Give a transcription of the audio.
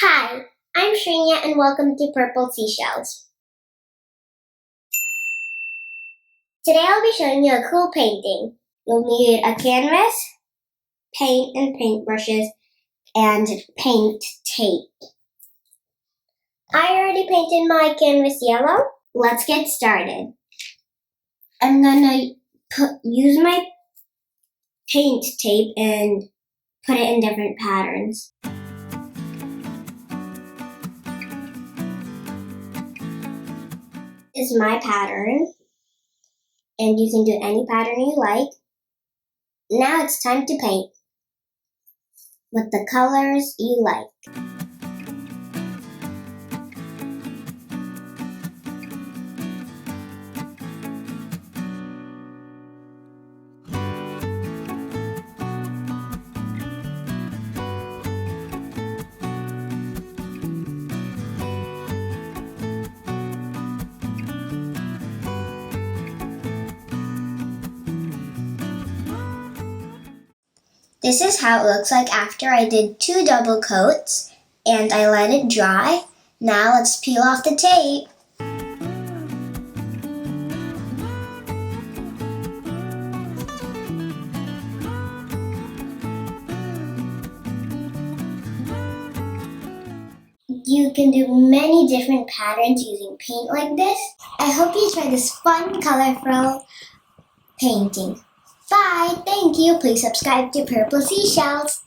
Hi, I'm Shreenya and welcome to Purple Seashells. Today I'll be showing you a cool painting. You'll need a canvas, paint and paintbrushes, and paint tape. I already painted my canvas yellow. Let's get started. I'm gonna use my paint tape and put it in different patterns. This is my pattern, and you can do any pattern you like. Now it's time to paint with the colors you like. This is how it looks like after I did 2 double coats and I let it dry. Now let's peel off the tape. You can do many different patterns using paint like this. I hope you try this fun, colorful painting. Bye! Thank you! Please subscribe to Purple Seashells.